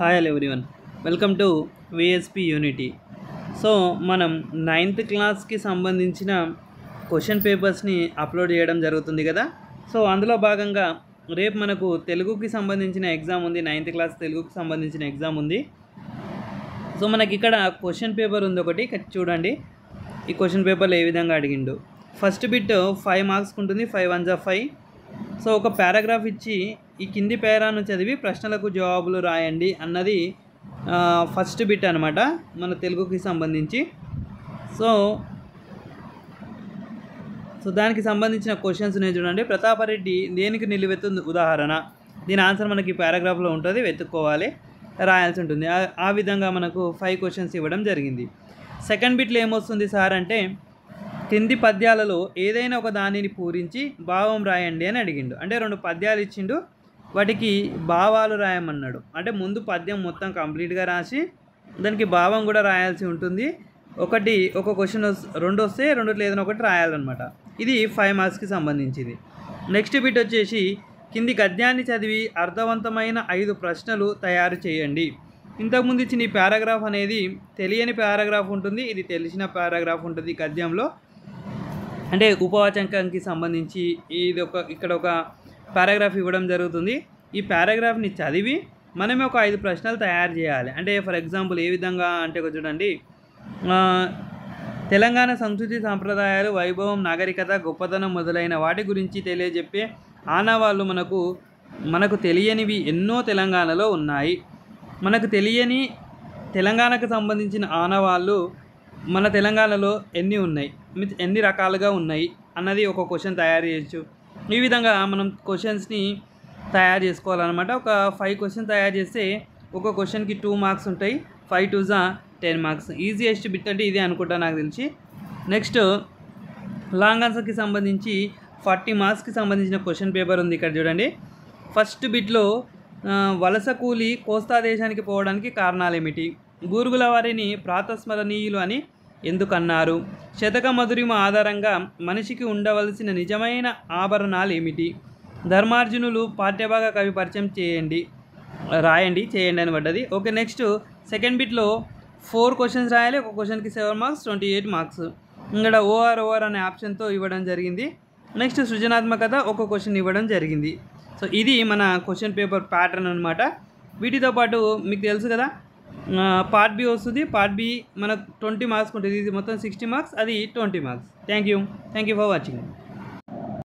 Hi everyone, welcome to VSP unity. So మనం 9th క్లాస్కి సంబంధించిన క్వశ్చన్ పేపర్స్ని అప్లోడ్ చేయడం జరుగుతుంది కదా. సో అందులో భాగంగా రేపు మనకు తెలుగుకి సంబంధించిన ఎగ్జామ్ ఉంది. 9th క్లాస్ తెలుగుకి సంబంధించిన ఎగ్జామ్ ఉంది. సో మనకి ఇక్కడ క్వశ్చన్ పేపర్ ఉంది ఒకటి, చూడండి. ఈ క్వశ్చన్ పేపర్లో ఏ విధంగా అడిగిండు. ఫస్ట్ బిట్ 5 మార్క్స్ ఉంటుంది. 5 1 జా 5. సో ఒక పారాగ్రాఫ్ ఇచ్చి ఈ కింది పేరాను చదివి ప్రశ్నలకు జవాబులు రాయండి అన్నది ఫస్ట్ బిట్ అనమాట మన తెలుగుకి సంబంధించి. సో దానికి సంబంధించిన క్వశ్చన్స్ నేను చూడండి. ప్రతాపరెడ్డి దేనికి నిలువెత్తు ఉదాహరణ. దీని ఆన్సర్ మనకి పారాగ్రాఫ్లో ఉంటుంది, వెతుక్కోవాలి, రాయాల్సి ఉంటుంది. ఆ విధంగా మనకు 5 క్వశ్చన్స్ ఇవ్వడం జరిగింది. సెకండ్ బిట్లో ఏమొస్తుంది సార్ అంటే, కింది పద్యాలలో ఏదైనా ఒక దానిని పూరించి భావం రాయండి అని అడిగిండు. అంటే 2 పద్యాలు ఇచ్చిండు, వాటికి భావాలు రాయమన్నాడు. అంటే ముందు పద్యం మొత్తం కంప్లీట్గా రాసి దానికి భావం కూడా రాయాల్సి ఉంటుంది. ఒక క్వశ్చన్ 2 వస్తే 2 ఏదైనా ఒకటి రాయాలన్నమాట. ఇది 5 మార్క్స్కి సంబంధించింది. నెక్స్ట్ బిట్ వచ్చేసి, కింది గద్యాన్ని చదివి అర్థవంతమైన 5 ప్రశ్నలు తయారు చేయండి. ఇంతకుముందు ఇచ్చిన ఈ పారాగ్రాఫ్ అనేది తెలియని పారాగ్రాఫ్ ఉంటుంది, ఇది తెలిసిన పారాగ్రాఫ్ ఉంటుంది గద్యంలో. అంటే ఉపవాచకంకి సంబంధించి ఇక్కడ ఒక పారాగ్రాఫ్ ఇవ్వడం జరుగుతుంది. ఈ పారాగ్రాఫ్ని చదివి మనమే ఒక 5 ప్రశ్నలు తయారు చేయాలి. అంటే ఫర్ ఎగ్జాంపుల్ ఏ విధంగా అంటే చూడండి, తెలంగాణ సంస్కృతి సాంప్రదాయాలు, వైభవం, నాగరికత, గొప్పతనం మొదలైన వాటి గురించి తెలియజెప్పే ఆనవాళ్ళు మనకు తెలియనివి ఎన్నో తెలంగాణలో ఉన్నాయి. మనకు తెలియని తెలంగాణకు సంబంధించిన ఆనవాళ్ళు మన తెలంగాణలో ఎన్ని రకాలుగా ఉన్నాయి అన్నది ఒక క్వశ్చన్ తయారు చేయొచ్చు. ఈ విధంగా మనం క్వశ్చన్స్ని తయారు చేసుకోవాలన్నమాట. ఒక 5 క్వశ్చన్ తయారు చేస్తే ఒక క్వశ్చన్కి 2 మార్క్స్ ఉంటాయి. 5 2 జా 10 మార్క్స్. ఈజియెస్ట్ బిట్ అంటే ఇదే అనుకుంటా నాకు తెలిసి. నెక్స్ట్ లాంగ్ ఆన్సర్కి సంబంధించి 40 మార్క్స్కి సంబంధించిన క్వశ్చన్ పేపర్ ఉంది. ఇక్కడ చూడండి. ఫస్ట్ బిట్లో వలస కూలి కోస్తా దేశానికి పోవడానికి కారణాలు ఏమిటి? బూరుగుల వారిని ప్రాతస్మరణీయులు అని ఎందుకన్నారు? శతక మధురిమ ఆధారంగా మనిషికి ఉండవలసిన నిజమైన ఆభరణాలు ఏమిటి? ధర్మార్జునులు పాఠ్యభాగ కవి పరిచయం రాయండి అని పడ్డది. ఓకే, నెక్స్ట్ సెకండ్ బిట్లో 4 క్వశ్చన్స్ రాయాలి. ఒక క్వశ్చన్కి 7 మార్క్స్, 28 మార్క్స్. ఇక్కడ ఓఆర్ అనే ఆప్షన్తో ఇవ్వడం జరిగింది. నెక్స్ట్ సృజనాత్మకత ఒక క్వశ్చన్ ఇవ్వడం జరిగింది. సో ఇది మన క్వశ్చన్ పేపర్ ప్యాటర్న్ అనమాట. వీటితో పాటు మీకు తెలుసు కదా, పార్ట్ బి వస్తుంది. పార్ట్ బి మనకు 20 మార్క్స్ ఉంటుంది. ఇది మొత్తం 60 మార్క్స్, అది 20 marks. Thank you for watching.